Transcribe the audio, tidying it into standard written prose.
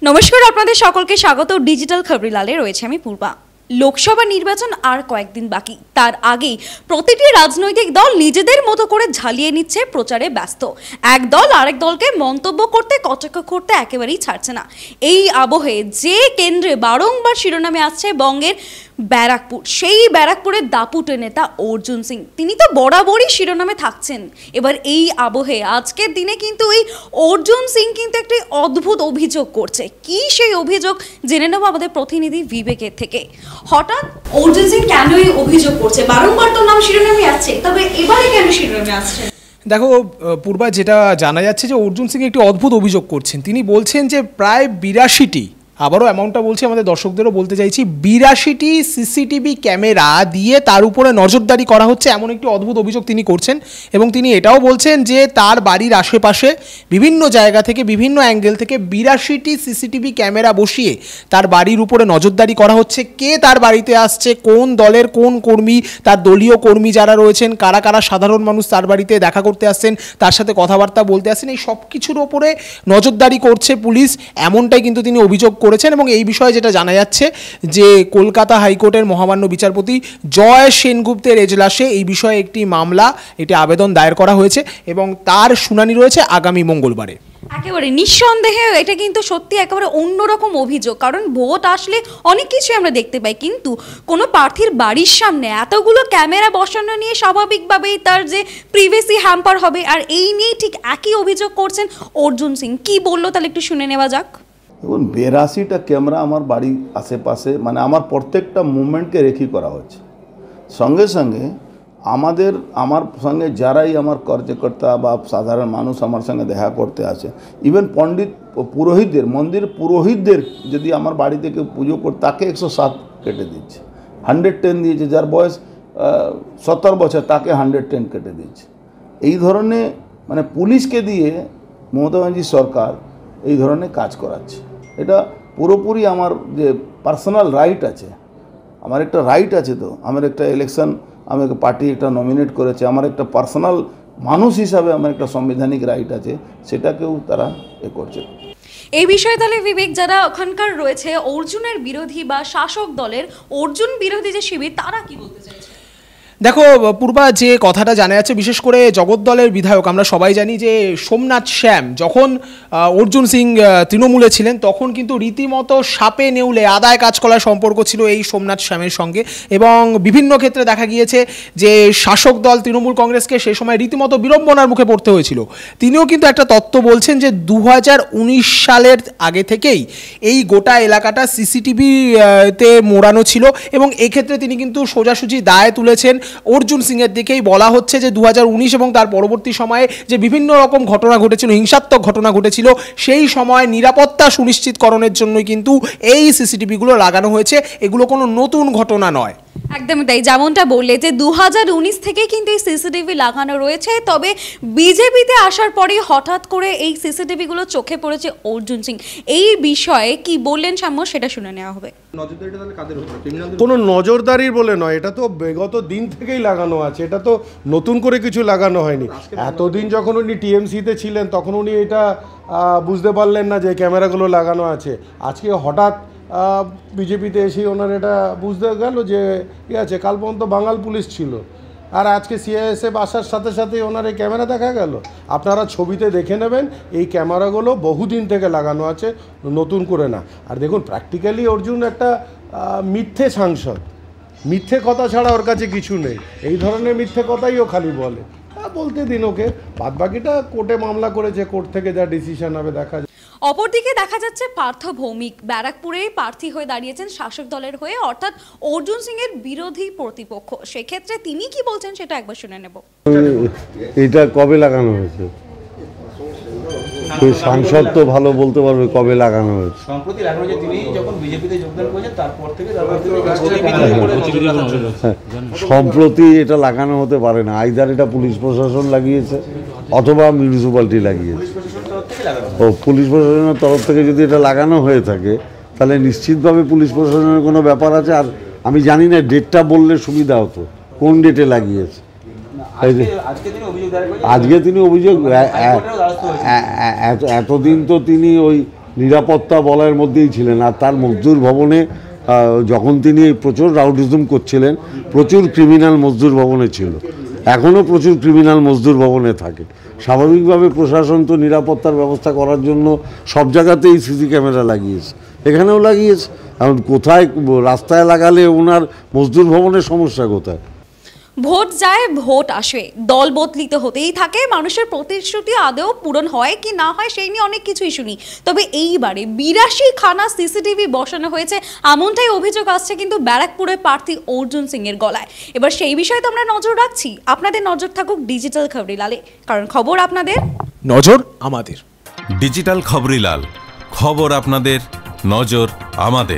নমস্কার, আপনাদের সকলকে স্বাগত ডিজিটাল খবরিলালে। রয়েছে আমি পূর্বা। লোকসভা নির্বাচন আর কয়েকদিন বাকি, তার আগেই প্রতিটি রাজনৈতিক দল নিজেদের মতো করে ঝালিয়ে নিচ্ছে, প্রচারে ব্যস্ত। এক দল আরেক দলকে মন্তব্য করতে, কটাক্ষ করতে একেবারেই ছাড়ছে না। এই আবহে যে কেন্দ্রে বারংবার শিরোনামে আসছে বঙ্গের ব্যারাকপুর, সেই ব্যারাকপুরের দাপুটে নেতা অর্জুন সিং, তিনি তো বরাবরই শিরোনামে থাকছেন। এবার এই আবহে আজকের দিনে কিন্তু এই অর্জুন সিং কিন্তু একটি অদ্ভুত অভিযোগ করছে। কি সেই অভিযোগ জেনে নেব আমাদের প্রতিনিধি বিবেকের থেকে। হঠাৎ অর্জুন সিং কেন এই অভিযোগ করছে? বারংবার তো নাম শিরোনামে আসছে, তবে এবারে কেন শিরোনামে আসছে? দেখো পূর্বা, যেটা জানা যাচ্ছে যে অর্জুন সিং একটি অদ্ভুত অভিযোগ করছেন। তিনি বলছেন যে প্রায় 82টি, আবারও অ্যামাউন্টটা বলছি, আমাদের দর্শকদেরও বলতে চাইছি, 82টি সিসিটিভি ক্যামেরা দিয়ে তার উপরে নজরদারি করা হচ্ছে, এমন একটি অদ্ভুত অভিযোগ তিনি করছেন। এবং তিনি এটাও বলছেন যে তার বাড়ির আশেপাশে বিভিন্ন জায়গা থেকে, বিভিন্ন অ্যাঙ্গেল থেকে 82টি সিসিটিভি ক্যামেরা বসিয়ে তার বাড়ির উপরে নজরদারি করা হচ্ছে। কে তার বাড়িতে আসছে, কোন দলের কোন কর্মী, তার দলীয় কর্মী যারা রয়েছেন, কারা কারা সাধারণ মানুষ তার বাড়িতে দেখা করতে আসছেন, তার সাথে কথাবার্তা বলতে আসছেন, এই সব কিছুর ওপরে নজরদারি করছে পুলিশ, এমনটাই কিন্তু তিনি অভিযোগ করেছেন। এবং এই বিষয়ে যেটা জানা যাচ্ছে যে কলকাতা হাইকোর্টের মহামান্য বিচারপতি জয় সেনগুপ্তের এজলাসে এই বিষয়ে একটি মামলা, একটি আবেদন দায়ের করা হয়েছে এবং তার শুনানি রয়েছে আগামী মঙ্গলবারে। একেবারে নিঃসন্দেহে এটা কিন্তু সত্যি একেবারে অন্যরকম অভিযোগ, কারণ ভোট আসলে অনেক কিছু আমরা দেখতে পাই, কিন্তু কোনো প্রার্থীর বাড়ির সামনে এতগুলো ক্যামেরা বসানো নিয়ে স্বাভাবিকভাবেই তার যে প্রিভেসি হ্যাম্পার হবে, আর এই নিয়েই ঠিক একই অভিযোগ করছেন অর্জুন সিং। কি বললো তাহলে একটু শুনে নেওয়া যাক। দেখুন, 82টা ক্যামেরা আমার বাড়ির আশেপাশে, মানে আমার প্রত্যেকটা মুভমেন্টকে রেখি করা হচ্ছে। সঙ্গে সঙ্গে আমার সঙ্গে যারাই আমার কার্যকর্তা বা সাধারণ মানুষ আমার সঙ্গে দেখা করতে আসে, ইভেন পণ্ডিত পুরোহিতদের, মন্দির পুরোহিতদের যদি আমার বাড়ি থেকে পুজো করে, তাকে 107 কেটে দিচ্ছে, 110 দিয়েছে। যার বয়স 70 বছর, তাকে 110 কেটে দিচ্ছে। এই ধরনের মানে পুলিশকে দিয়ে মমতা ব্যানার্জি সরকার এই ধরনের কাজ করাচ্ছে। এটা পুরোপুরি আমার যে পার্সোনাল রাইট আছে, আমার একটা রাইট আছে, তো আমার একটা ইলেকশন, আমাকে পার্টি একটা নমিনেট করেছে, আমার একটা পার্সোনাল মানুষ হিসাবে আমার একটা সাংবিধানিক রাইট আছে, সেটাকেও তারা করছে। এই বিষয়ে তাহলে বিবেক, যারা ওখানকার রয়েছে অর্জুনের বিরোধী বা শাসক দলের অর্জুন বিরোধী যে শিবির, তারা কি বলতে চাইছে? দেখো পূর্বা, যে কথাটা জানা যাচ্ছে, বিশেষ করে জগদ্দলের বিধায়ক, আমরা সবাই জানি যে সোমনাথ শ্যাম যখন অর্জুন সিং তৃণমূলে ছিলেন, তখন কিন্তু রীতিমতো সাপে নেউলে আদায় কাজ করার সম্পর্ক ছিল এই সোমনাথ শ্যামের সঙ্গে। এবং বিভিন্ন ক্ষেত্রে দেখা গিয়েছে যে শাসক দল তৃণমূল কংগ্রেসকে সে সময় রীতিমতো বিড়ম্বনার মুখে পড়তে হয়েছিল। তিনিও কিন্তু একটা তত্ত্ব বলছেন যে 2019 সালের আগে থেকেই এই গোটা এলাকাটা সিসিটিভিতে মোড়ানো ছিল, এবং এক্ষেত্রে তিনি কিন্তু সোজাসুজি দায় তুলেছেন অর্জুন সিংয়ের দিকেই। বলা হচ্ছে যে 2019 এবং তার পরবর্তী সময়ে যে বিভিন্ন রকম ঘটনা ঘটেছিল, হিংসাত্মক ঘটনা ঘটেছিল, সেই সময় নিরাপত্তা সুনিশ্চিতকরণের জন্যই কিন্তু এই সিসিটিভিগুলো লাগানো হয়েছে। এগুলো কোনো নতুন ঘটনা নয়। একদমই তাই, যেমনটা বললে যে 2019 থেকে কিন্তু এই সিসিটিভি লাগানো রয়েছে, তবে বিজেপিতে আসার পরে হঠাৎ করে এই সিসিটিভিগুলো চোখে পড়েছে অর্জুন সিং। এই বিষয়ে কি বললেন সাম্য, সেটা শুনে নেওয়া হবে। কোনো নজরদারি বলে নয়, এটা তো বিগত দিন থেকেই লাগানো আছে, এটা তো নতুন করে কিছু লাগানো হয়নি। এতদিন যখন উনি টিএমসিতে ছিলেন, তখন উনি এটা বুঝতে পারলেন না যে ক্যামেরাগুলো লাগানো আছে। আজকে হঠাৎ বিজেপিতে এসে ওনার এটা বুঝতে গেল যে ঠিক আছে, কাল পর্যন্ত বাঙাল পুলিশ ছিল, আর আজকে সিআইএসএফ আসার সাথে সাথে ওনার এই ক্যামেরা দেখা গেল। আপনারা ছবিতে দেখে নেবেন, এই ক্যামেরাগুলো বহুদিন থেকে লাগানো আছে, নতুন করে না। আর দেখুন, প্র্যাকটিক্যালি অর্জুন একটা মিথ্যে সাংসদ, মিথ্যে কথা ছাড়া ওর কাছে কিছু নেই। এই ধরনের মিথ্যে কথাই ও খালি বলে, বলতে দিন ওকে, বাদবাকিটা কোর্টে মামলা করেছে, কোর্ট থেকে যা ডিসিশন হবে দেখা যাবে। অপরদিকে দেখা যাচ্ছে পার্থ ভৌমিক ব্যারাকপুরেই প্রার্থী হয়ে দাঁড়িয়েছেন শাসক দলের হয়ে, অর্থাৎ অর্জুন সিং এর বিরোধী প্রতিপক্ষ। সেক্ষেত্রে তিনি কি বলছেন সেটা একবার শুনে নেব। এটা কবে লাগানো হয়েছে? সাংসদ তো ভালো বলতে পারবে কবে লাগানো হয়েছে। সম্প্রতি লাগানো যে তিনি যখন বিজেপিতে যোগদান করেছেন, তারপর থেকে সম্প্রতি এটা লাগানো হতে পারে না, আইদার এটা পুলিশ প্রশাসন লাগিয়েছে অথবা মিউনিসিপ্যালিটি লাগিয়েছে। ও পুলিশ প্রশাসনের তরফ থেকে যদি এটা লাগানো হয়ে থাকে, তাহলে নিশ্চিতভাবে পুলিশ প্রশাসনের কোনো ব্যাপার আছে। আর আমি জানি না, ডেটটা বললে সুবিধা হতো, কোন ডেটে লাগিয়েছে। আজকে তিনি অভিযোগ, এতদিন তো তিনি ওই নিরাপত্তা বলয়ের মধ্যেই ছিলেন। আর তার মজদুর ভবনে যখন তিনি প্রচুর রাউডিজম করছিলেন, প্রচুর ক্রিমিনাল মজদুর ভবনে ছিল, এখনও প্রচুর ক্রিমিনাল মজদুর ভবনে থাকে। স্বাভাবিকভাবে প্রশাসন তো নিরাপত্তার ব্যবস্থা করার জন্য সব জায়গাতেই সিসি ক্যামেরা লাগিয়েছে, এখানেও লাগিয়েছে। এখন কোথায় রাস্তায় লাগালে ওনার মজদুর ভবনের সমস্যা কোথায়? ভোট যায় ভোট আসে, দল বদলিত হতেই থাকে, মানুষের প্রতিশ্রুতি আদৌ পূরণ হয় কি না হয় সেই নিয়ে অনেক কিছুই শুনি। তবে এইবারে 82 খানা সিসিটিভি বসানো হয়েছে এমনটাই অভিযোগ আসছে কিন্তু ব্যারাকপুরের প্রার্থী অর্জুন সিং এর গলায়। এবার সেই বিষয়ে তো আমরা নজর রাখছি, আপনাদের নজর থাকুক ডিজিটাল খবরিলালে, কারণ খবর আপনাদের, নজর আমাদের। ডিজিটাল খবরিলাল, খবর আপনাদের, নজর আমাদের।